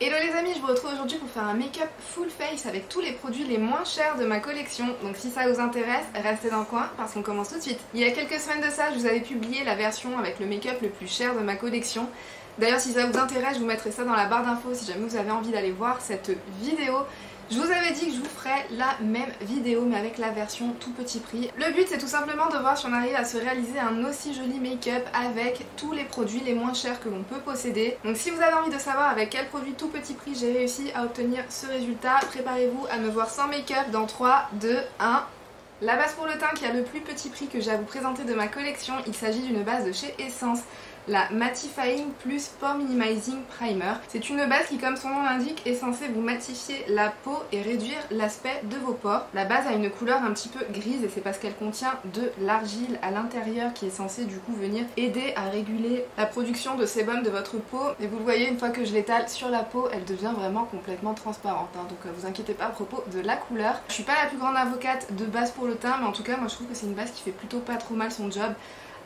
Hello les amis, je vous retrouve aujourd'hui pour faire un make-up full face avec tous les produits les moins chers de ma collection. Donc si ça vous intéresse, restez dans le coin parce qu'on commence tout de suite. Il y a quelques semaines de ça, je vous avais publié la version avec le make-up le plus cher de ma collection. D'ailleurs si ça vous intéresse, je vous mettrai ça dans la barre d'infos si jamais vous avez envie d'aller voir cette vidéo. Je vous avais dit que je vous ferais la même vidéo mais avec la version tout petit prix. Le but c'est tout simplement de voir si on arrive à se réaliser un aussi joli make-up avec tous les produits les moins chers que l'on peut posséder. Donc si vous avez envie de savoir avec quel produit tout petit prix j'ai réussi à obtenir ce résultat, préparez-vous à me voir sans make-up dans 3, 2, 1... La base pour le teint qui a le plus petit prix que j'ai à vous présenter de ma collection, il s'agit d'une base de chez Essence, la Mattifying Plus Pore Minimizing Primer. C'est une base qui, comme son nom l'indique, est censée vous matifier la peau et réduire l'aspect de vos pores. La base a une couleur un petit peu grise et c'est parce qu'elle contient de l'argile à l'intérieur qui est censée du coup venir aider à réguler la production de sébum de votre peau. Et vous le voyez, une fois que je l'étale sur la peau, elle devient vraiment complètement transparente, hein. Donc vous inquiétez pas à propos de la couleur. Je suis pas la plus grande avocate de base pour le teint, mais en tout cas moi je trouve que c'est une base qui fait plutôt pas trop mal son job.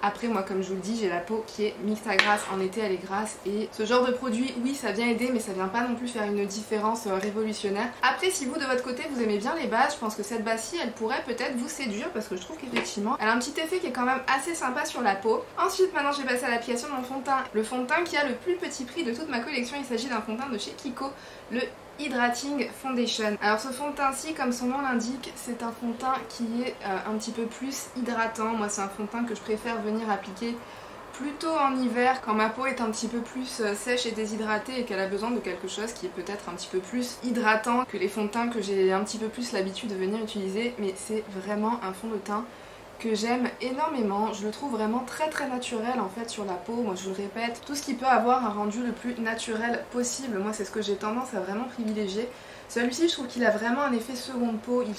Après moi comme je vous le dis, j'ai la peau qui est mixte à grasse, en été elle est grasse et ce genre de produit oui ça vient aider mais ça vient pas non plus faire une différence révolutionnaire. Après si vous de votre côté vous aimez bien les bases, je pense que cette base ci elle pourrait peut-être vous séduire parce que je trouve qu'effectivement elle a un petit effet qui est quand même assez sympa sur la peau. Ensuite maintenant je vais passer à l'application de mon fond de teint. Le fond de teint qui a le plus petit prix de toute ma collection, il s'agit d'un fond de teint de chez Kiko, le Hydrating Foundation. Alors ce fond de teint ci, comme son nom l'indique, c'est un fond de teint qui est un petit peu plus hydratant. Moi c'est un fond de teint que je préfère venir appliquer plutôt en hiver quand ma peau est un petit peu plus sèche et déshydratée et qu'elle a besoin de quelque chose qui est peut-être un petit peu plus hydratant que les fonds de teint que j'ai un petit peu plus l'habitude de venir utiliser. Mais c'est vraiment un fond de teint que j'aime énormément, je le trouve vraiment très naturel en fait sur la peau. Moi je le répète, tout ce qui peut avoir un rendu le plus naturel possible, moi c'est ce que j'ai tendance à vraiment privilégier. Celui-ci je trouve qu'il a vraiment un effet seconde peau, il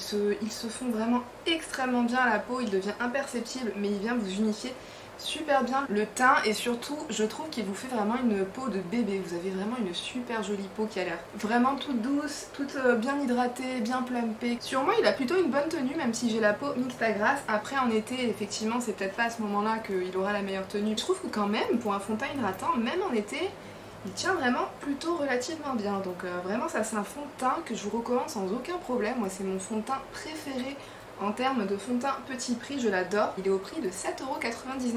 se fond vraiment extrêmement bien à la peau, il devient imperceptible mais il vient vous unifier super bien le teint et surtout je trouve qu'il vous fait vraiment une peau de bébé. Vous avez vraiment une super jolie peau qui a l'air vraiment toute douce, toute bien hydratée, bien plumpée. Sur moi il a plutôt une bonne tenue même si j'ai la peau mixte à grasse. Après en été effectivement c'est peut-être pas à ce moment là qu'il aura la meilleure tenue. Je trouve que quand même pour un fond de teint hydratant, même en été, il tient vraiment plutôt relativement bien. Donc vraiment ça c'est un fond de teint que je vous recommande sans aucun problème. Moi c'est mon fond de teint préféré en termes de fond de teint petit prix, je l'adore. Il est au prix de 7,99 €.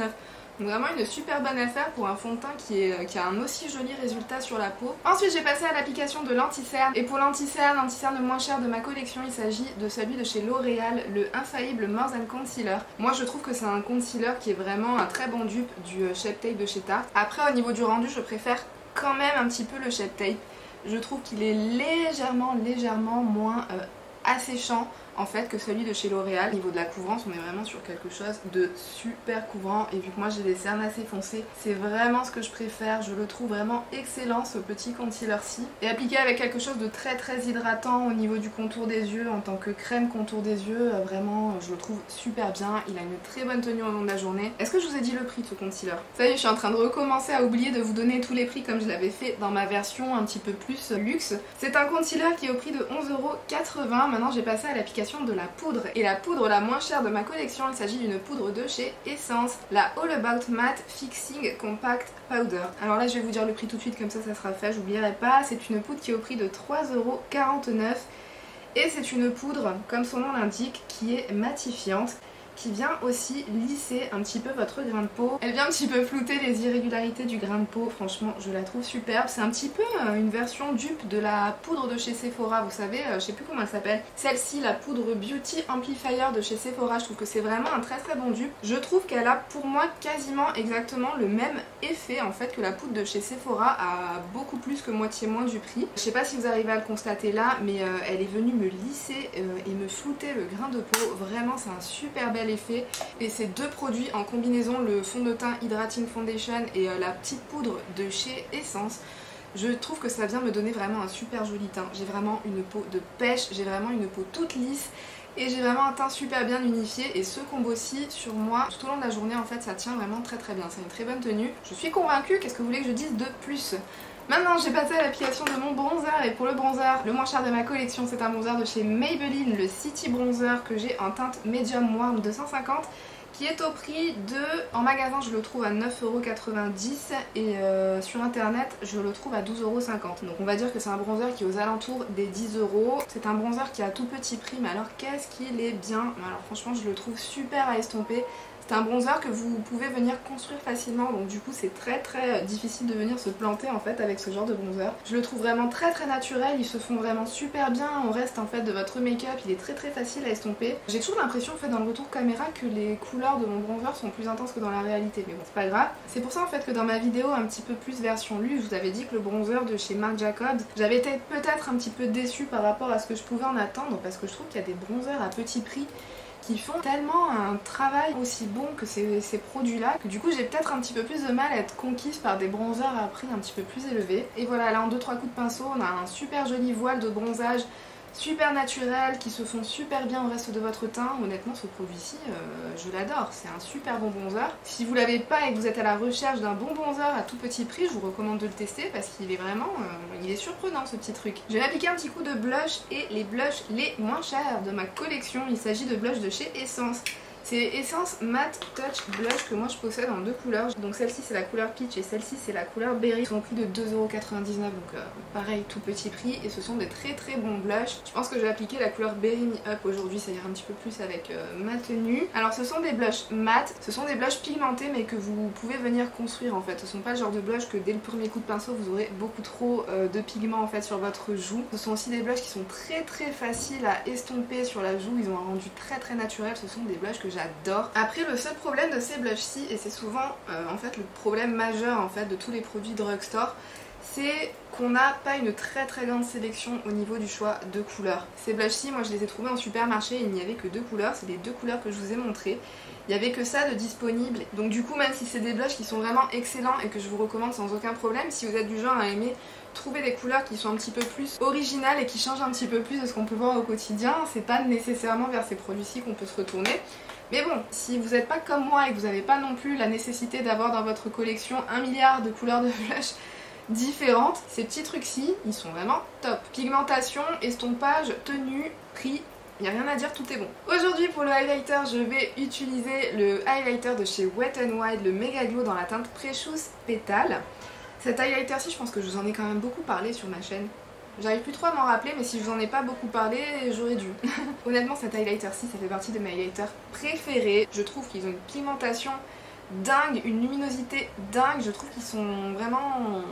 Donc vraiment une super bonne affaire pour un fond de teint qui a un aussi joli résultat sur la peau. Ensuite j'ai passé à l'application de l'anti-cerne. Et pour l'anti-cerne le moins cher de ma collection, il s'agit de celui de chez L'Oréal, le Infaillible More Than Concealer. Moi je trouve que c'est un concealer qui est vraiment un très bon dupe du Shape Tape de chez Tarte. Après au niveau du rendu je préfère quand même un petit peu le Shape Tape. Je trouve qu'il est légèrement moins asséchant en fait que celui de chez L'Oréal. Au niveau de la couvrance on est vraiment sur quelque chose de super couvrant et vu que moi j'ai des cernes assez foncées, c'est vraiment ce que je préfère. Je le trouve vraiment excellent ce petit concealer ci et appliqué avec quelque chose de très hydratant au niveau du contour des yeux en tant que crème contour des yeux, vraiment je le trouve super bien. Il a une très bonne tenue au long de la journée. Est-ce que je vous ai dit le prix de ce concealer? Ça y est, je suis en train de recommencer à oublier de vous donner tous les prix comme je l'avais fait dans ma version un petit peu plus luxe. C'est un concealer qui est au prix de 11,80 €. Maintenant j'ai passé à l'application de la poudre et la poudre la moins chère de ma collection, il s'agit d'une poudre de chez Essence, la All About Matte Fixing Compact Powder. Alors là je vais vous dire le prix tout de suite comme ça sera fait, j'oublierai pas. C'est une poudre qui est au prix de 3,49 € et c'est une poudre comme son nom l'indique qui est matifiante, qui vient aussi lisser un petit peu votre grain de peau. Elle vient un petit peu flouter les irrégularités du grain de peau, franchement je la trouve superbe. C'est un petit peu une version dupe de la poudre de chez Sephora, vous savez, je sais plus comment elle s'appelle. Celle-ci, la poudre Beauty Amplifier de chez Sephora, je trouve que c'est vraiment un très bon dupe. Je trouve qu'elle a pour moi quasiment exactement le même effet en fait que la poudre de chez Sephora, à beaucoup plus que moitié moins du prix. Je sais pas si vous arrivez à le constater là, mais elle est venue me lisser et me flouter le grain de peau. Vraiment c'est un super bel effet et ces deux produits en combinaison, le fond de teint Hydrating Foundation et la petite poudre de chez Essence, je trouve que ça vient me donner vraiment un super joli teint. J'ai vraiment une peau de pêche, j'ai vraiment une peau toute lisse et j'ai vraiment un teint super bien unifié et ce combo-ci sur moi tout au long de la journée en fait ça tient vraiment très bien. C'est une très bonne tenue. Je suis convaincue, qu'est-ce que vous voulez que je dise de plus? Maintenant j'ai passé à l'application de mon bronzer et pour le bronzer le moins cher de ma collection c'est un bronzer de chez Maybelline, le City Bronzer que j'ai en teinte Medium Warm 250 qui est au prix de... En magasin je le trouve à 9,90€ et sur internet je le trouve à 12,50€. Donc on va dire que c'est un bronzer qui est aux alentours des 10€. C'est un bronzer qui est à tout petit prix, mais alors qu'est-ce qu'il est bien. Alors franchement je le trouve super à estomper. C'est un bronzer que vous pouvez venir construire facilement, donc du coup c'est très difficile de venir se planter en fait avec ce genre de bronzer. Je le trouve vraiment très naturel, ils se font vraiment super bien au reste en fait de votre make-up, il est très facile à estomper. J'ai toujours l'impression en fait dans le retour caméra que les couleurs de mon bronzer sont plus intenses que dans la réalité, mais bon c'est pas grave. C'est pour ça en fait que dans ma vidéo un petit peu plus version luxe, je vous avais dit que le bronzer de chez Marc Jacobs, j'avais été peut-être un petit peu déçue par rapport à ce que je pouvais en attendre, parce que je trouve qu'il y a des bronzers à petit prix qui font tellement un travail aussi bon que ces produits-là, que du coup j'ai peut-être un petit peu plus de mal à être conquise par des bronzers à prix un petit peu plus élevé. Et voilà, là en 2-3 coups de pinceau, on a un super joli voile de bronzage, super naturel, qui se font super bien au reste de votre teint. Honnêtement ce produit-ci, je l'adore, c'est un super bon bronzer. Si vous l'avez pas et que vous êtes à la recherche d'un bon bronzer à tout petit prix, je vous recommande de le tester parce qu'il est vraiment, il est surprenant ce petit truc. Je vais appliquer un petit coup de blush et les blushs les moins chers de ma collection. Il s'agit de blushs de chez Essence. C'est Essence Matte Touch Blush que moi je possède en 2 couleurs. Donc celle-ci c'est la couleur Peach et celle-ci c'est la couleur Berry. Ils sont au prix de 2,99€, donc pareil tout petit prix, et ce sont des très bons blushs. Je pense que je vais appliquer la couleur Berry Me Up aujourd'hui, ça ira un petit peu plus avec ma tenue. Alors ce sont des blushs mat, ce sont des blushs pigmentés mais que vous pouvez venir construire en fait. Ce sont pas le genre de blush que dès le premier coup de pinceau vous aurez beaucoup trop de pigments en fait sur votre joue. Ce sont aussi des blushs qui sont très faciles à estomper sur la joue, ils ont un rendu très naturel, ce sont des blushs que j'adore. Après le seul problème de ces blushs-ci, et c'est souvent en fait le problème majeur en fait de tous les produits drugstore, c'est qu'on n'a pas une très grande sélection au niveau du choix de couleurs. Ces blushs-ci, moi je les ai trouvés en supermarché, il n'y avait que 2 couleurs, c'est les 2 couleurs que je vous ai montrées. Il n'y avait que ça de disponible, donc du coup même si c'est des blushs qui sont vraiment excellents et que je vous recommande sans aucun problème, si vous êtes du genre à aimer trouver des couleurs qui sont un petit peu plus originales et qui changent un petit peu plus de ce qu'on peut voir au quotidien, c'est pas nécessairement vers ces produits-ci qu'on peut se retourner. Mais bon, si vous n'êtes pas comme moi et que vous n'avez pas non plus la nécessité d'avoir dans votre collection 1 milliard de couleurs de blush différentes, ces petits trucs-ci, ils sont vraiment top. Pigmentation, estompage, tenue, prix, il n'y a rien à dire, tout est bon. Aujourd'hui pour le highlighter, je vais utiliser le highlighter de chez Wet n Wild, le Mega Glow dans la teinte Precious Petal. Cet highlighter-ci, je pense que je vous en ai quand même beaucoup parlé sur ma chaîne. J'arrive plus trop à m'en rappeler, mais si je vous en ai pas beaucoup parlé, j'aurais dû. Honnêtement, cet highlighter-ci, ça fait partie de mes highlighters préférés. Je trouve qu'ils ont une pigmentation dingue, une luminosité dingue. Je trouve qu'ils sont vraiment...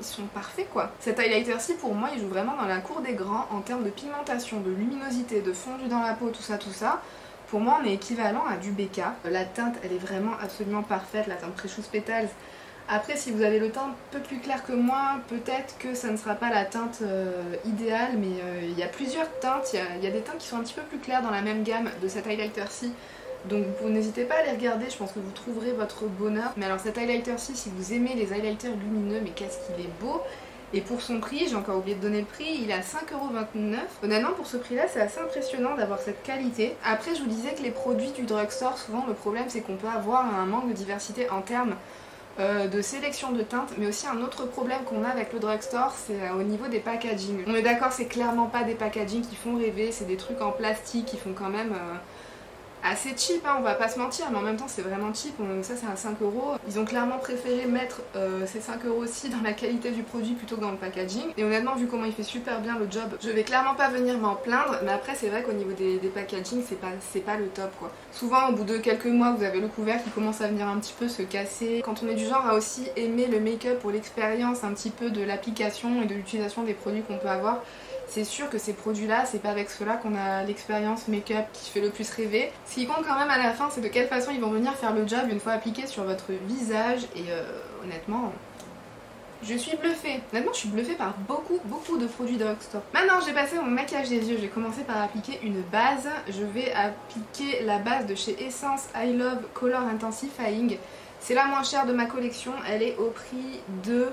ils sont parfaits quoi. Cet highlighter-ci, pour moi, il joue vraiment dans la cour des grands en termes de pigmentation, de luminosité, de fondu dans la peau, tout ça. Pour moi, on est équivalent à du BK. La teinte, elle est vraiment absolument parfaite, la teinte Precious Petals. Après, si vous avez le teint un peu plus clair que moi, peut-être que ça ne sera pas la teinte idéale, mais il y a plusieurs teintes. Il y a des teintes qui sont un petit peu plus claires dans la même gamme de cet highlighter-ci. Donc vous n'hésitez pas à les regarder, je pense que vous trouverez votre bonheur. Mais alors cet highlighter-ci, si vous aimez les highlighters lumineux, mais qu'est-ce qu'il est beau! Et pour son prix, j'ai encore oublié de donner le prix, il est à 5,29€. Honnêtement, pour ce prix-là, c'est assez impressionnant d'avoir cette qualité. Après, je vous disais que les produits du drugstore, souvent le problème c'est qu'on peut avoir un manque de diversité en termes de sélection de teintes, mais aussi un autre problème qu'on a avec le drugstore, c'est au niveau des packaging. On est d'accord, c'est clairement pas des packaging qui font rêver, c'est des trucs en plastique qui font quand même assez cheap, hein, on va pas se mentir, mais en même temps c'est vraiment cheap. Ça c'est à 5€. Ils ont clairement préféré mettre ces 5€ dans la qualité du produit plutôt que dans le packaging, et honnêtement vu comment il fait super bien le job, je vais clairement pas venir m'en plaindre. Mais après c'est vrai qu'au niveau des packaging c'est pas le top quoi. Souvent au bout de quelques mois vous avez le couvercle qui commence à venir un petit peu se casser. Quand on est du genre à aussi aimer le make-up pour l'expérience un petit peu de l'application et de l'utilisation des produits qu'on peut avoir, c'est sûr que ces produits-là, c'est pas avec ceux-là qu'on a l'expérience make-up qui fait le plus rêver. Ce qui compte quand même à la fin, c'est de quelle façon ils vont venir faire le job une fois appliqué sur votre visage. Et honnêtement, je suis bluffée. Honnêtement, je suis bluffée par beaucoup de produits drugstore. Maintenant, j'ai passé mon maquillage des yeux. J'ai commencé par appliquer une base. Je vais appliquer la base de chez Essence I Love Color Intensifying. C'est la moins chère de ma collection. Elle est au prix de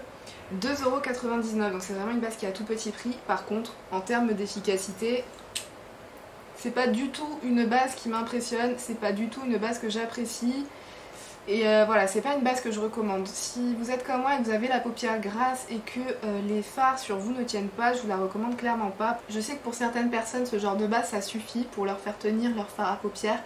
2,99€, donc c'est vraiment une base qui est à tout petit prix. Par contre, en termes d'efficacité, c'est pas du tout une base qui m'impressionne, c'est pas du tout une base que j'apprécie. Et voilà, c'est pas une base que je recommande. Si vous êtes comme moi et que vous avez la paupière grasse et que les fards sur vous ne tiennent pas, je vous la recommande clairement pas. Je sais que pour certaines personnes, ce genre de base ça suffit pour leur faire tenir leur fard à paupières.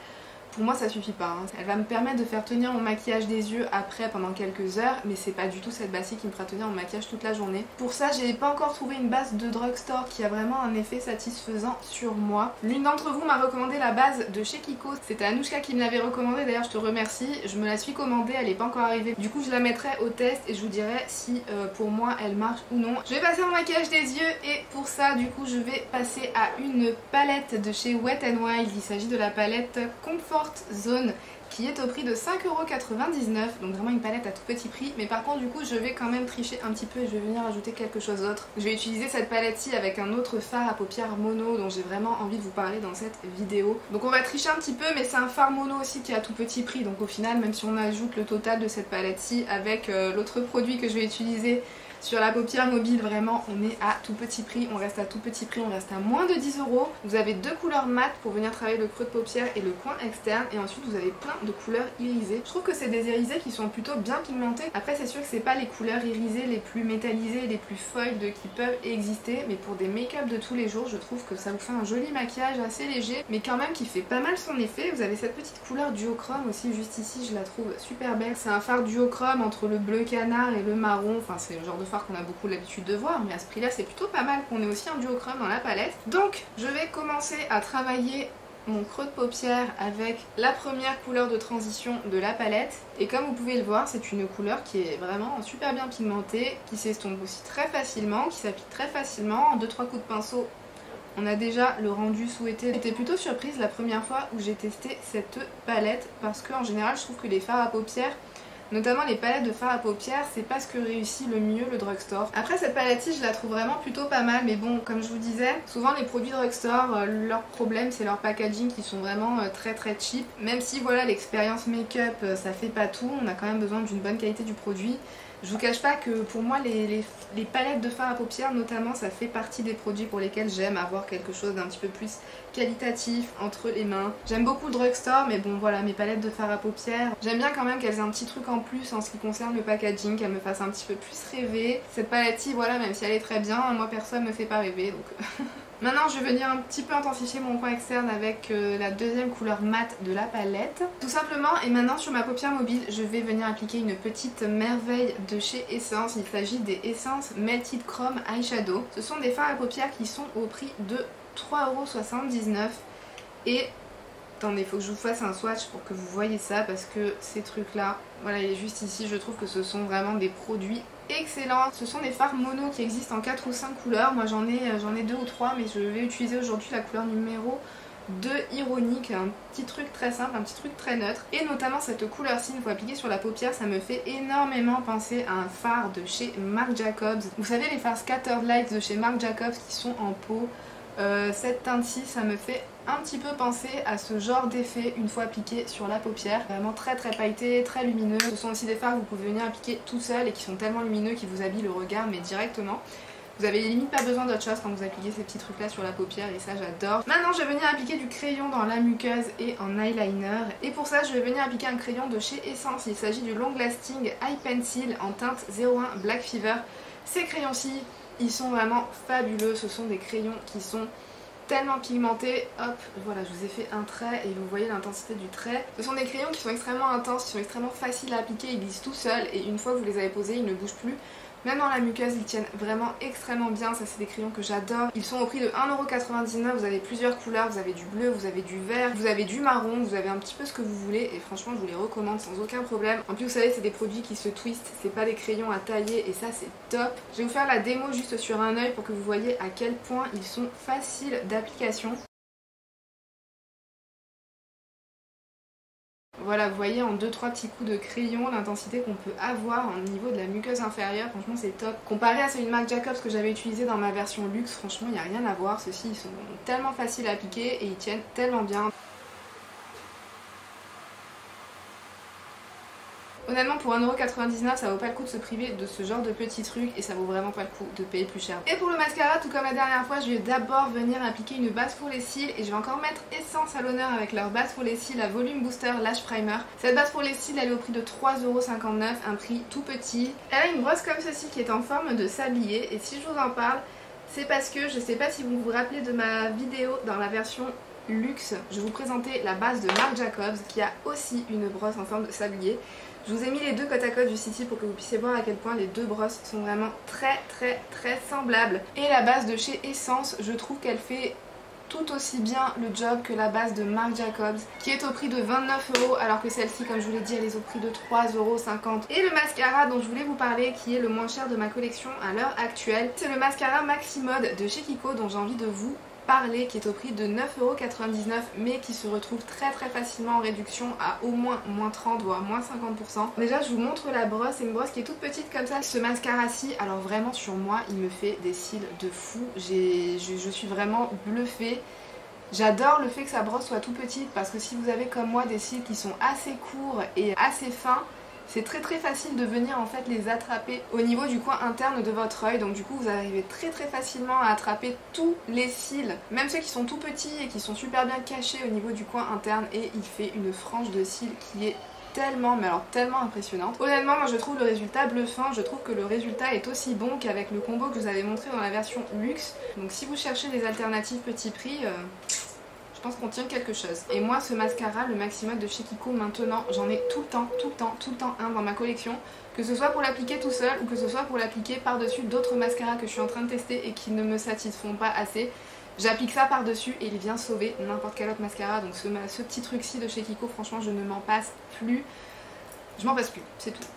Pour moi ça suffit pas, hein. Elle va me permettre de faire tenir mon maquillage des yeux après pendant quelques heures, mais c'est pas du tout cette base-ci qui me fera tenir mon maquillage toute la journée. Pour ça j'ai pas encore trouvé une base de drugstore qui a vraiment un effet satisfaisant sur moi. L'une d'entre vous m'a recommandé la base de chez Kiko, c'était Anouchka qui me l'avait recommandée, d'ailleurs je te remercie. Je me la suis commandée, elle est pas encore arrivée, du coup je la mettrai au test et je vous dirai si pour moi elle marche ou non. Je vais passer mon maquillage des yeux et pour ça du coup je vais passer à une palette de chez Wet n Wild. Il s'agit de la palette Comfort Zone qui est au prix de 5,99€, donc vraiment une palette à tout petit prix. Mais par contre du coup je vais quand même tricher un petit peu et je vais venir ajouter quelque chose d'autre. Je vais utiliser cette palette-ci avec un autre fard à paupières mono dont j'ai vraiment envie de vous parler dans cette vidéo. Donc on va tricher un petit peu, mais c'est un fard mono aussi qui est à tout petit prix, donc au final même si on ajoute le total de cette palette-ci avec l'autre produit que je vais utiliser sur la paupière mobile, vraiment on est à tout petit prix, on reste à tout petit prix, on reste à moins de 10€. Vous avez deux couleurs mat pour venir travailler le creux de paupière et le coin externe, et ensuite vous avez plein de couleurs irisées. Je trouve que c'est des irisés qui sont plutôt bien pigmentés. Après c'est sûr que c'est pas les couleurs irisées les plus métallisées, les plus foiled qui peuvent exister, mais pour des make-up de tous les jours je trouve que ça vous fait un joli maquillage assez léger mais quand même qui fait pas mal son effet. Vous avez cette petite couleur duochrome aussi juste ici, je la trouve super belle. C'est un fard duochrome entre le bleu canard et le marron, enfin c'est le genre de fard qu'on a beaucoup l'habitude de voir, mais à ce prix là c'est plutôt pas mal qu'on ait aussi un duochrome dans la palette. Donc je vais commencer à travailler mon creux de paupière avec la première couleur de transition de la palette, et comme vous pouvez le voir c'est une couleur qui est vraiment super bien pigmentée, qui s'estompe aussi très facilement, qui s'applique très facilement. En 2-3 coups de pinceau on a déjà le rendu souhaité. J'étais plutôt surprise la première fois où j'ai testé cette palette parce qu'en général je trouve que les fards à paupières, notamment les palettes de fard à paupières, c'est pas ce que réussit le mieux le drugstore. Après cette palette-ci je la trouve vraiment plutôt pas mal, mais bon comme je vous disais, souvent les produits drugstore, leur problème c'est leur packaging qui sont vraiment très cheap. Même si voilà l'expérience make-up ça fait pas tout, on a quand même besoin d'une bonne qualité du produit. Je vous cache pas que pour moi les palettes de fard à paupières notamment ça fait partie des produits pour lesquels j'aime avoir quelque chose d'un petit peu plus qualitatif entre les mains. J'aime beaucoup le drugstore, mais bon voilà, mes palettes de fard à paupières, j'aime bien quand même qu'elles aient un petit truc en plus en ce qui concerne le packaging, qu'elles me fassent un petit peu plus rêver. Cette palette-ci voilà, même si elle est très bien, moi perso elle me fait pas rêver donc... Maintenant je vais venir un petit peu intensifier mon coin externe avec la deuxième couleur mat de la palette. Tout simplement, et maintenant sur ma paupière mobile je vais venir appliquer une petite merveille de chez Essence. Il s'agit des Essence Melted Chrome Eyeshadow. Ce sont des fards à paupières qui sont au prix de 3,79€. Et attendez, il faut que je vous fasse un swatch pour que vous voyez ça, parce que ces trucs là, voilà il est juste ici, je trouve que ce sont vraiment des produits excellent. Ce sont des fards mono qui existent en 4 ou 5 couleurs. Moi j'en ai 2 ou 3, mais je vais utiliser aujourd'hui la couleur numéro 2 Ironique, un petit truc très simple, un petit truc très neutre. Et notamment cette couleur-ci, une fois appliquée sur la paupière, ça me fait énormément penser à un fard de chez Marc Jacobs. Vous savez les fards Scattered Lights de chez Marc Jacobs qui sont en peau. Cette teinte-ci, ça me fait un petit peu penser à ce genre d'effet une fois appliqué sur la paupière. Vraiment très pailleté, très lumineux. Ce sont aussi des fards que vous pouvez venir appliquer tout seul et qui sont tellement lumineux qu'ils vous habillent le regard mais directement. Vous avez limite pas besoin d'autre chose quand vous appliquez ces petits trucs là sur la paupière et ça j'adore. Maintenant je vais venir appliquer du crayon dans la muqueuse et en eyeliner. Et pour ça je vais venir appliquer un crayon de chez Essence. Il s'agit du Long Lasting Eye Pencil en teinte 01 Black Fever. Ces crayons-ci, ils sont vraiment fabuleux. Ce sont des crayons qui sont tellement pigmentés. Hop, voilà, je vous ai fait un trait et vous voyez l'intensité du trait. Ce sont des crayons qui sont extrêmement intenses, qui sont extrêmement faciles à appliquer. Ils glissent tout seuls et une fois que vous les avez posés, ils ne bougent plus. Même dans la muqueuse, ils tiennent vraiment extrêmement bien. Ça, c'est des crayons que j'adore. Ils sont au prix de 1,99€. Vous avez plusieurs couleurs. Vous avez du bleu, vous avez du vert, vous avez du marron, vous avez un petit peu ce que vous voulez. Et franchement, je vous les recommande sans aucun problème. En plus, vous savez, c'est des produits qui se twistent. C'est pas des crayons à tailler et ça, c'est top. Je vais vous faire la démo juste sur un œil pour que vous voyez à quel point ils sont faciles d'application. Voilà, vous voyez en 2-3 petits coups de crayon l'intensité qu'on peut avoir au niveau de la muqueuse inférieure, franchement c'est top. Comparé à celui de Marc Jacobs que j'avais utilisé dans ma version luxe, franchement il n'y a rien à voir. Ceux-ci ils sont tellement faciles à appliquer et ils tiennent tellement bien. Honnêtement pour 1,99€ ça vaut pas le coup de se priver de ce genre de petits trucs et ça vaut vraiment pas le coup de payer plus cher. Et pour le mascara, tout comme la dernière fois, je vais d'abord venir appliquer une base pour les cils et je vais encore mettre Essence à l'honneur avec leur base pour les cils, la Volume Booster Lash Primer. Cette base pour les cils elle est au prix de 3,59€, un prix tout petit. Elle a une brosse comme ceci qui est en forme de sablier et si je vous en parle, c'est parce que je sais pas si vous vous rappelez de ma vidéo dans la version luxe, je vous présentais la base de Marc Jacobs qui a aussi une brosse en forme de sablier. Je vous ai mis les deux côte à côte juste ici pour que vous puissiez voir à quel point les deux brosses sont vraiment très semblables. Et la base de chez Essence, je trouve qu'elle fait tout aussi bien le job que la base de Marc Jacobs qui est au prix de 29 € alors que celle-ci, comme je vous l'ai dit, elle est au prix de 3,50 €. Et le mascara dont je voulais vous parler qui est le moins cher de ma collection à l'heure actuelle, c'est le mascara Maximode de chez Kiko dont j'ai envie de vous parler, qui est au prix de 9,99 € mais qui se retrouve très facilement en réduction à au moins moins 30 voire moins 50%. Déjà je vous montre la brosse, c'est une brosse qui est toute petite comme ça. Ce mascara-ci, alors vraiment sur moi il me fait des cils de fou, je suis vraiment bluffée. J'adore le fait que sa brosse soit tout petite parce que si vous avez comme moi des cils qui sont assez courts et assez fins, c'est très facile de venir en fait les attraper au niveau du coin interne de votre œil. Donc du coup vous arrivez très facilement à attraper tous les cils, même ceux qui sont tout petits et qui sont super bien cachés au niveau du coin interne, et il fait une frange de cils qui est tellement, mais alors tellement impressionnante. Honnêtement moi je trouve le résultat bluffant, je trouve que le résultat est aussi bon qu'avec le combo que je vous avais montré dans la version luxe. Donc si vous cherchez des alternatives petit prix, je pense qu'on tient quelque chose. Et moi ce mascara, le Maximode de chez Kiko, maintenant j'en ai tout le temps un dans ma collection, que ce soit pour l'appliquer tout seul ou que ce soit pour l'appliquer par-dessus d'autres mascaras que je suis en train de tester et qui ne me satisfont pas assez. J'applique ça par-dessus et il vient sauver n'importe quel autre mascara. Donc ce petit truc-ci de chez Kiko, franchement je ne m'en passe plus. Je m'en passe plus, c'est tout.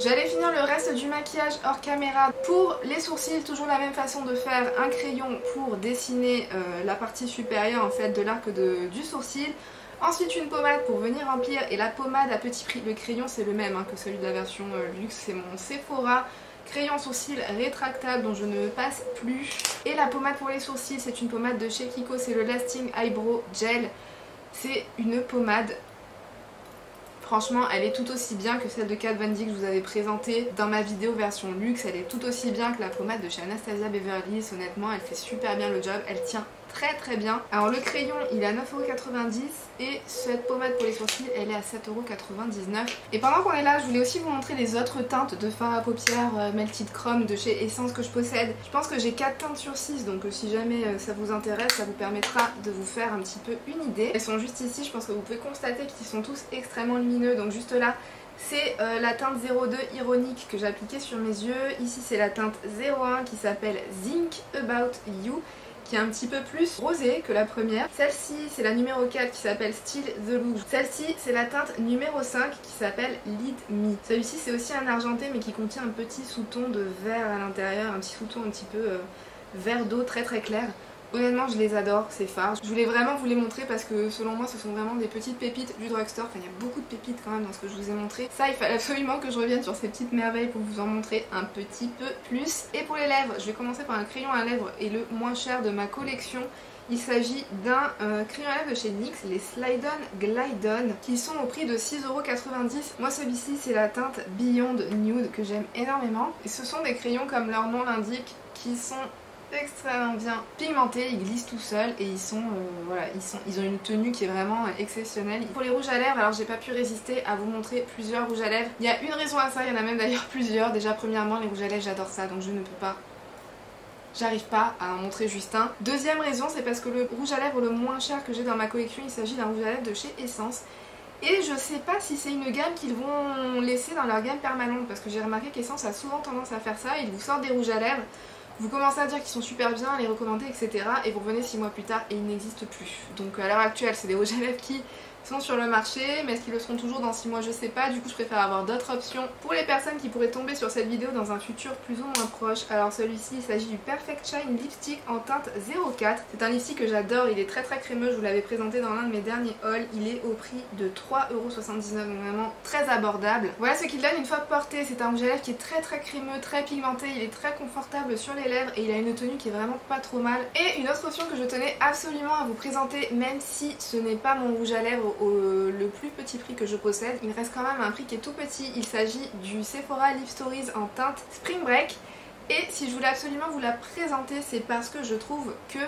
J'allais finir le reste du maquillage hors caméra. Pour les sourcils, toujours la même façon de faire, un crayon pour dessiner la partie supérieure en fait de l'arc du sourcil. Ensuite une pommade pour venir remplir, et la pommade à petit prix, le crayon c'est le même que celui de la version luxe, c'est mon Sephora crayon sourcil rétractable dont je ne passe plus. Et la pommade pour les sourcils, c'est une pommade de chez Kiko, c'est le Lasting Eyebrow Gel. C'est une pommade, franchement elle est tout aussi bien que celle de Kat Von D que je vous avais présentée dans ma vidéo version luxe. Elle est tout aussi bien que la pommade de chez Anastasia Beverly Hills. Honnêtement elle fait super bien le job, elle tient très bien. Alors le crayon il est à 9,90 € et cette pommade pour les sourcils elle est à 7,99 €. Et pendant qu'on est là, je voulais aussi vous montrer les autres teintes de fard à paupières Melted Chrome de chez Essence que je possède. Je pense que j'ai 4 teintes sur 6, donc si jamais ça vous intéresse, ça vous permettra de vous faire un petit peu une idée. Elles sont juste ici, je pense que vous pouvez constater qu'ils sont tous extrêmement lumineux. Donc juste là c'est la teinte 02 Ironique que j'ai appliquée sur mes yeux. Ici c'est la teinte 01 qui s'appelle Think About You, qui est un petit peu plus rosée que la première. Celle-ci c'est la numéro 4 qui s'appelle Still the Look. Celle-ci c'est la teinte numéro 5 qui s'appelle Lead Me. Celui-ci c'est aussi un argenté mais qui contient un petit sous-ton de vert à l'intérieur, un petit sous-ton un petit peu vert d'eau très clair. Honnêtement je les adore ces fards. Je voulais vraiment vous les montrer parce que selon moi ce sont vraiment des petites pépites du drugstore. Enfin il y a beaucoup de pépites quand même dans ce que je vous ai montré. Ça il fallait absolument que je revienne sur ces petites merveilles pour vous en montrer un petit peu plus. Et pour les lèvres, je vais commencer par un crayon à lèvres et le moins cher de ma collection. Il s'agit d'un crayon à lèvres de chez NYX, les Slide On Glide On, qui sont au prix de 6,90 €. Moi celui-ci c'est la teinte Beyond Nude que j'aime énormément. Et ce sont des crayons comme leur nom l'indique qui sont extrêmement bien pigmentés, ils glissent tout seuls et ils sont voilà, ils ont une tenue qui est vraiment exceptionnelle. Pour les rouges à lèvres, alors j'ai pas pu résister à vous montrer plusieurs rouges à lèvres. Il y a une raison à ça, il y en a même d'ailleurs plusieurs. Déjà premièrement les rouges à lèvres j'adore ça, donc je ne peux pas, j'arrive pas à en montrer juste un. Deuxième raison, c'est parce que le rouge à lèvres le moins cher que j'ai dans ma collection, il s'agit d'un rouge à lèvres de chez Essence. Et je sais pas si c'est une gamme qu'ils vont laisser dans leur gamme permanente, parce que j'ai remarqué qu'Essence a souvent tendance à faire ça. Ils vous sortent des rouges à lèvres, vous commencez à dire qu'ils sont super bien, à les recommander, etc. Et vous revenez 6 mois plus tard et ils n'existent plus. Donc à l'heure actuelle, c'est des rouges à lèvres qui sont sur le marché, mais est-ce qu'ils le seront toujours dans 6 mois, je sais pas. Du coup je préfère avoir d'autres options pour les personnes qui pourraient tomber sur cette vidéo dans un futur plus ou moins proche. Alors celui-ci, il s'agit du Perfect Shine Lipstick en teinte 04. C'est un lipstick que j'adore, il est très crémeux, je vous l'avais présenté dans l'un de mes derniers hauls. Il est au prix de 3,79 €, donc vraiment très abordable. Voilà ce qu'il donne une fois porté. C'est un rouge à lèvres qui est très crémeux, très pigmenté, il est très confortable sur les lèvres et il a une tenue qui est vraiment pas trop mal. Et une autre option que je tenais absolument à vous présenter, même si ce n'est pas mon rouge à lèvres le plus petit prix que je possède, il reste quand même un prix qui est tout petit. Il s'agit du Sephora Lip Stories en teinte Spring Break. Et si je voulais absolument vous la présenter, c'est parce que je trouve que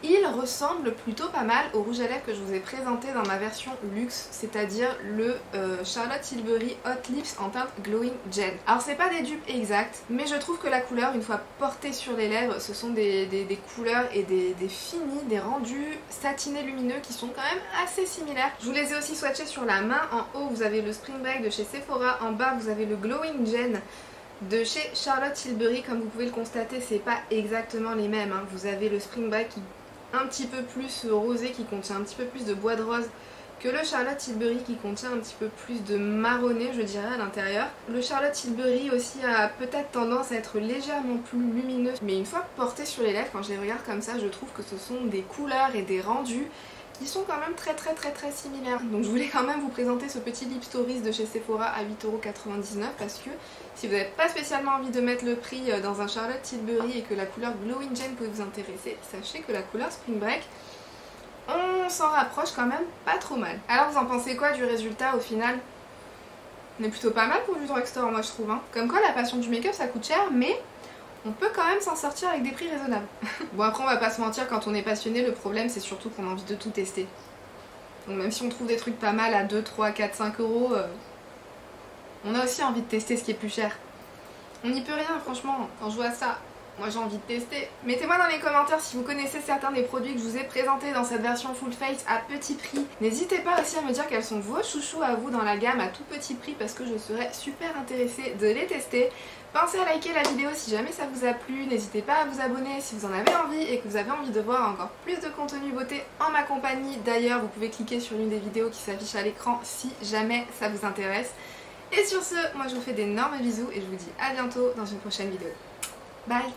Il ressemble plutôt pas mal au rouge à lèvres que je vous ai présenté dans ma version luxe, c'est-à-dire le Charlotte Tilbury Hot Lips en teinte Glowing Gel. Alors c'est pas des dupes exacts, mais je trouve que la couleur, une fois portée sur les lèvres, ce sont des couleurs et des finis, des rendus satinés lumineux qui sont quand même assez similaires. Je vous les ai aussi swatchés sur la main. En haut vous avez le Spring Break de chez Sephora, en bas vous avez le Glowing Gel de chez Charlotte Tilbury. Comme vous pouvez le constater, c'est pas exactement les mêmes, hein. Vous avez le Spring Break qui un petit peu plus rosé, qui contient un petit peu plus de bois de rose que le Charlotte Tilbury qui contient un petit peu plus de marronné, je dirais, à l'intérieur. Le Charlotte Tilbury aussi a peut-être tendance à être légèrement plus lumineux, mais une fois porté sur les lèvres, quand je les regarde comme ça, je trouve que ce sont des couleurs et des rendus qui sont quand même très similaires. Donc je voulais quand même vous présenter ce petit Lip Stories de chez Sephora à 8,99€ parce que si vous n'avez pas spécialement envie de mettre le prix dans un Charlotte Tilbury et que la couleur Glowing Gel peut vous intéresser, sachez que la couleur Spring Break, on s'en rapproche quand même pas trop mal. Alors vous en pensez quoi du résultat au final? On est plutôt pas mal pour du drugstore, moi je trouve, hein. Comme quoi la passion du make-up ça coûte cher, mais on peut quand même s'en sortir avec des prix raisonnables. Bon après on va pas se mentir, quand on est passionné, le problème c'est surtout qu'on a envie de tout tester. Donc même si on trouve des trucs pas mal à 2, 3, 4, 5 euros, on a aussi envie de tester ce qui est plus cher. On n'y peut rien franchement, quand je vois ça, moi j'ai envie de tester. Mettez-moi dans les commentaires si vous connaissez certains des produits que je vous ai présentés dans cette version full face à petit prix. N'hésitez pas aussi à me dire quels sont vos chouchous à vous dans la gamme à tout petit prix parce que je serais super intéressée de les tester. Pensez à liker la vidéo si jamais ça vous a plu, n'hésitez pas à vous abonner si vous en avez envie et que vous avez envie de voir encore plus de contenu beauté en ma compagnie. D'ailleurs, vous pouvez cliquer sur l'une des vidéos qui s'affiche à l'écran si jamais ça vous intéresse. Et sur ce, moi je vous fais d'énormes bisous et je vous dis à bientôt dans une prochaine vidéo. Bye!